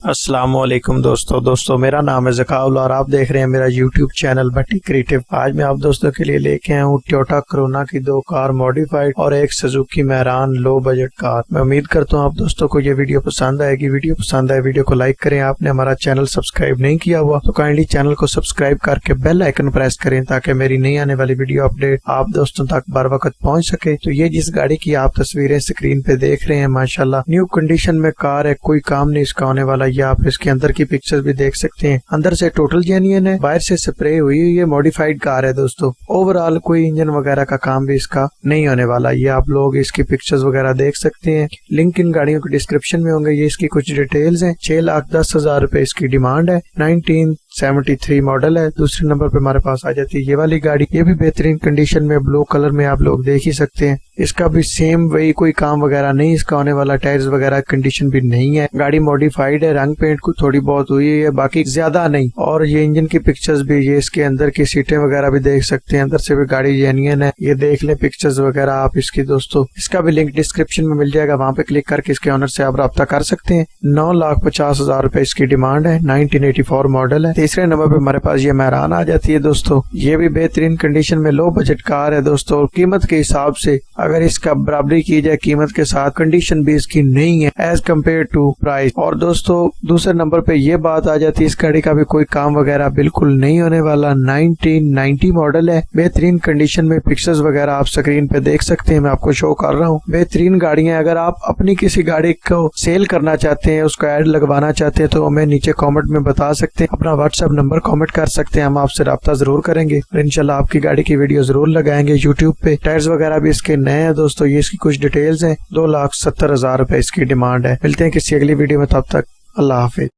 अस्सलामुअलैकुम दोस्तों मेरा नाम है ज़काउल और आप देख रहे हैं मेरा YouTube चैनल भट्टी क्रिएटिव। आज मैं आप दोस्तों के लिए लेके आया हूँ टोयोटा कोरोना की 2 कार मॉडिफाइड और एक Suzuki Mehran low budget car. मैं उम्मीद करता हूँ आप दोस्तों को ये वीडियो पसंद आएगी। वीडियो पसंद आए वीडियो को लाइक करें। आपने हमारा चैनल सब्सक्राइब नहीं किया हुआ तो काइंडली चैनल को सब्सक्राइब करके बेल आइकन प्रेस करें ताकि मेरी नई आने वाली वीडियो अपडेट आप दोस्तों तक बर वक्त पहुँच सके। तो ये जिस गाड़ी की आप तस्वीरें स्क्रीन पे देख रहे हैं माशाल्लाह न्यू कंडीशन में कार है, कोई काम नहीं इसका होने वाला। ये आप इसके अंदर की पिक्चर्स भी देख सकते हैं। अंदर से टोटल जेन्युइन है, बाहर से स्प्रे हुई ये मॉडिफाइड कार है दोस्तों। ओवरऑल कोई इंजन वगैरह का काम भी इसका नहीं होने वाला। ये आप लोग इसकी पिक्चर्स वगैरह देख सकते हैं। लिंक इन गाड़ियों के डिस्क्रिप्शन में होंगे। ये इसकी कुछ डिटेल्स हैं। 6,10,000 रुपए इसकी डिमांड है। 1973 मॉडल है। दूसरे नंबर पे हमारे पास आ जाती है ये वाली गाड़ी। ये भी बेहतरीन कंडीशन में ब्लू कलर में आप लोग देख ही सकते हैं। इसका भी सेम वही कोई काम वगैरह नहीं इसका होने वाला। टायर्स वगैरह कंडीशन भी नहीं है। गाड़ी मॉडिफाइड है, रंग पेंट को थोड़ी बहुत हुई है, बाकी ज्यादा नहीं। और ये इंजन की पिक्चर्स भी, ये इसके अंदर की सीटें वगैरह भी देख सकते हैं। अंदर से भी गाड़ी जेन्युइन है। ये देख लें पिक्चर्स वगैरह आप इसकी दोस्तों। इसका भी लिंक डिस्क्रिप्शन में मिल जाएगा, वहाँ पे क्लिक करके इसके ऑनर से आप रब्ता कर सकते हैं। 9,50,000 रुपए इसकी डिमांड है। 1984 मॉडल है। तीसरे नंबर पे हमारे पास ये मेहरान आ जाती है दोस्तों। ये भी बेहतरीन कंडीशन में लो बजट कार है दोस्तों। कीमत के हिसाब से अगर इसका बराबरी की जाए कीमत के साथ, कंडीशन भी इसकी नहीं है एज कम्पेयर टू प्राइस। और दोस्तों दूसरे नंबर पे ये बात आ जाती है इस गाड़ी का भी कोई काम वगैरह बिल्कुल नहीं होने वाला। 1990 मॉडल है। बेहतरीन कंडीशन में पिक्चर्स वगैरह आप स्क्रीन पे देख सकते हैं। मैं आपको शो कर रहा हूँ। बेहतरीन गाड़ियां। अगर आप अपनी किसी गाड़ी को सेल करना चाहते हैं, उसको ऐड लगवाना चाहते हैं तो हमें नीचे कॉमेंट में बता सकते हैं। अपना व्हाट्सएप नंबर कमेंट कर सकते हैं। हम आपसे राब्ता जरूर करेंगे और इंशाल्लाह आपकी गाड़ी की वीडियो जरूर लगाएंगे यूट्यूब पे। टायर्स वगैरह भी इसके नए हैं दोस्तों। ये इसकी कुछ डिटेल्स हैं। 2,70,000 रुपए इसकी डिमांड है। मिलते हैं किसी अगली वीडियो में, तब तक अल्लाह हाफिज।